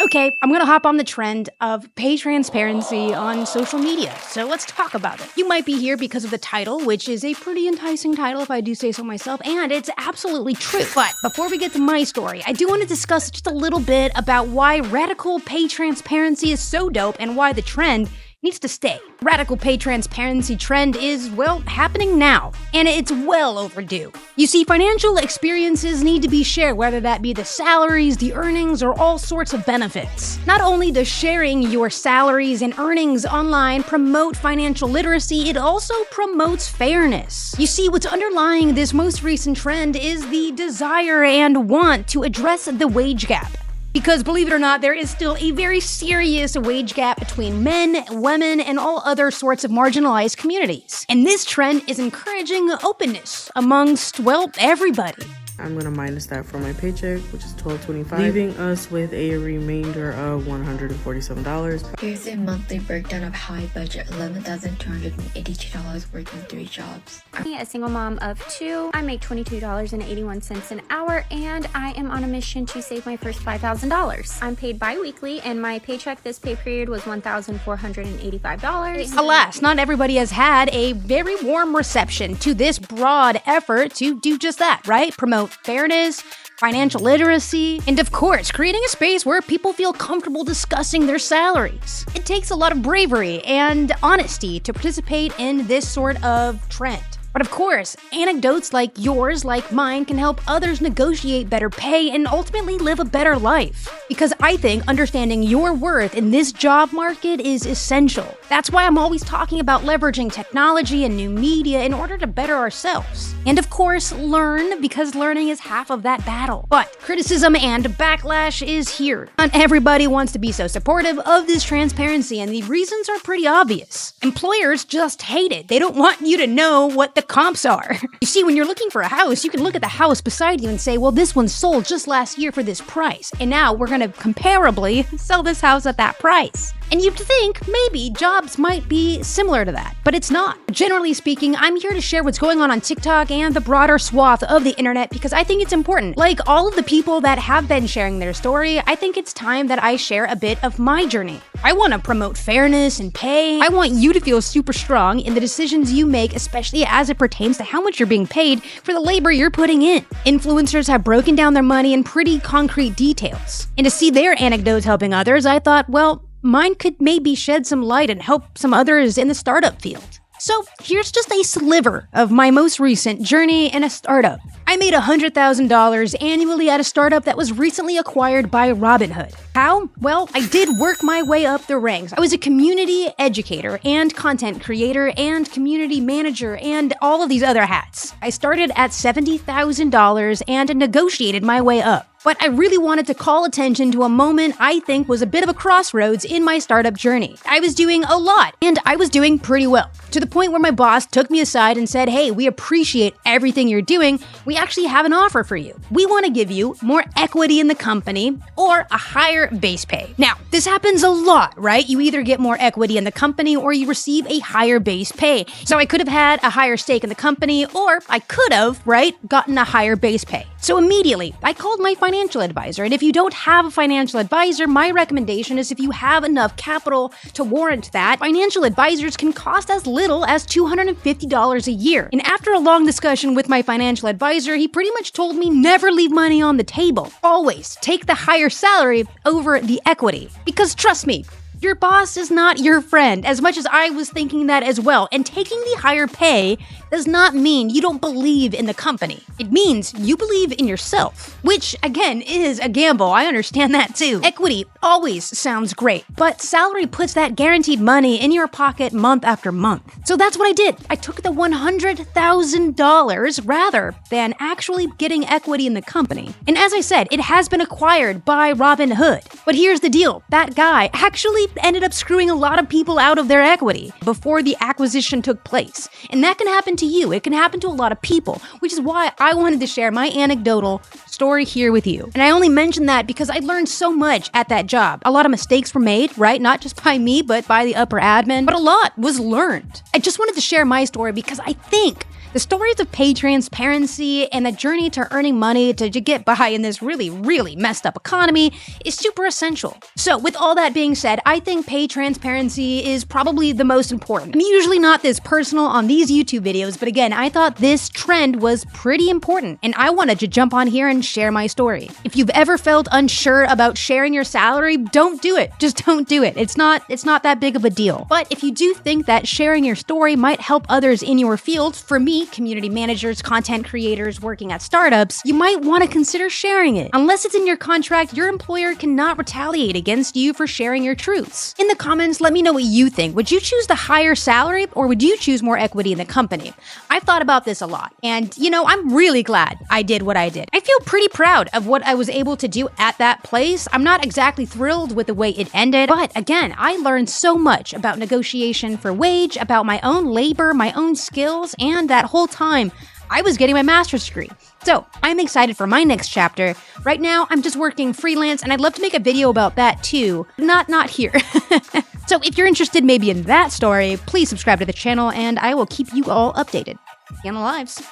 Okay, I'm gonna hop on the trend of pay transparency on social media, so let's talk about it. You might be here because of the title, which is a pretty enticing title if I do say so myself, and it's absolutely true. But before we get to my story, I do want to discuss just a little bit about why radical pay transparency is so dope and why the trend needs to stay. Radical pay transparency trend is, well, happening now, and it's well overdue. You see, financial experiences need to be shared, whether that be the salaries, the earnings, or all sorts of benefits. Not only does sharing your salaries and earnings online promote financial literacy, it also promotes fairness. You see, what's underlying this most recent trend is the desire and want to address the wage gap. Because believe it or not, there is still a very serious wage gap between men, women, and all other sorts of marginalized communities. And this trend is encouraging openness amongst, well, everybody. I'm gonna minus that from my paycheck, which is $12.25, leaving us with a remainder of $147. Here's a monthly breakdown of how I budget $11,282 working 3 jobs. I'm a single mom of 2. I make $22.81 an hour, and I am on a mission to save my first $5,000. I'm paid bi-weekly, and my paycheck this pay period was $1,485. Alas, not everybody has had a very warm reception to this broad effort to do just that, right? Promote fairness, financial literacy, and of course, creating a space where people feel comfortable discussing their salaries. It takes a lot of bravery and honesty to participate in this sort of trend. But of course, anecdotes like yours, like mine, can help others negotiate better pay and ultimately live a better life. Because I think understanding your worth in this job market is essential. That's why I'm always talking about leveraging technology and new media in order to better ourselves. And of course, learn, because learning is half of that battle. But criticism and backlash is here. Not everybody wants to be so supportive of this transparency, and the reasons are pretty obvious. Employers just hate it. They don't want you to know what the comps are. You see, when you're looking for a house, you can look at the house beside you and say, well, this one sold just last year for this price, and now we're gonna comparably sell this house at that price. And you'd think maybe jobs might be similar to that, but it's not. Generally speaking, I'm here to share what's going on TikTok and the broader swath of the internet because I think it's important. Like all of the people that have been sharing their story, I think it's time that I share a bit of my journey. I want to promote fairness and pay. I want you to feel super strong in the decisions you make, especially as it pertains to how much you're being paid for the labor you're putting in. Influencers have broken down their money in pretty concrete details. And to see their anecdotes helping others, I thought, well, mine could maybe shed some light and help some others in the startup field. So here's just a sliver of my most recent journey in a startup. I made $100,000 annually at a startup that was recently acquired by Robinhood. How? Well, I did work my way up the ranks. I was a community educator and content creator and community manager and all of these other hats. I started at $70,000 and negotiated my way up. But I really wanted to call attention to a moment I think was a bit of a crossroads in my startup journey. I was doing a lot, and I was doing pretty well, to the point where my boss took me aside and said, hey, we appreciate everything you're doing. We actually have an offer for you. We want to give you more equity in the company or a higher base pay. Now, this happens a lot, right? You either get more equity in the company or you receive a higher base pay. So I could have had a higher stake in the company, or I could have, right, gotten a higher base pay. So immediately, I called my financial advisor. And if you don't have a financial advisor, my recommendation is if you have enough capital to warrant that, financial advisors can cost as little as $250 a year. And after a long discussion with my financial advisor, he pretty much told me never leave money on the table. Always take the higher salary over the equity. Because trust me, your boss is not your friend, as much as I was thinking that as well. And taking the higher pay does not mean you don't believe in the company. It means you believe in yourself, which again is a gamble. I understand that too. Equity always sounds great, but salary puts that guaranteed money in your pocket month after month. So that's what I did. I took the $100,000 rather than actually getting equity in the company. And as I said, it has been acquired by Robinhood. But here's the deal. That guy actually ended up screwing a lot of people out of their equity before the acquisition took place. And that can happen to you. It can happen to a lot of people, which is why I wanted to share my anecdotal story here with you. And I only mention that because I learned so much at that job. A lot of mistakes were made, right? Not just by me, but by the upper admin, but a lot was learned. I just wanted to share my story because I think The stories of pay transparency and the journey to earning money to get by in this really, really messed up economy is super essential. So with all that being said, I think pay transparency is probably the most important. I'm usually not this personal on these YouTube videos, but again, I thought this trend was pretty important, and I wanted to jump on here and share my story. If you've ever felt unsure about sharing your salary, don't do it. Just don't do it. It's not that big of a deal. But if you do think that sharing your story might help others in your field, for me, community managers, content creators working at startups, you might want to consider sharing it. Unless it's in your contract, your employer cannot retaliate against you for sharing your truths. In the comments, let me know what you think. Would you choose the higher salary, or would you choose more equity in the company? I've thought about this a lot, and I'm really glad I did what I did. I feel pretty proud of what I was able to do at that place. I'm not exactly thrilled with the way it ended, but again, I learned so much about negotiation for wage, about my own labor, my own skills, and that whole time I was getting my master's degree. So I'm excited for my next chapter. Right now, I'm just working freelance, and I'd love to make a video about that too. Not here. So if you're interested maybe in that story, please subscribe to the channel, and I will keep you all updated. See you on the lives.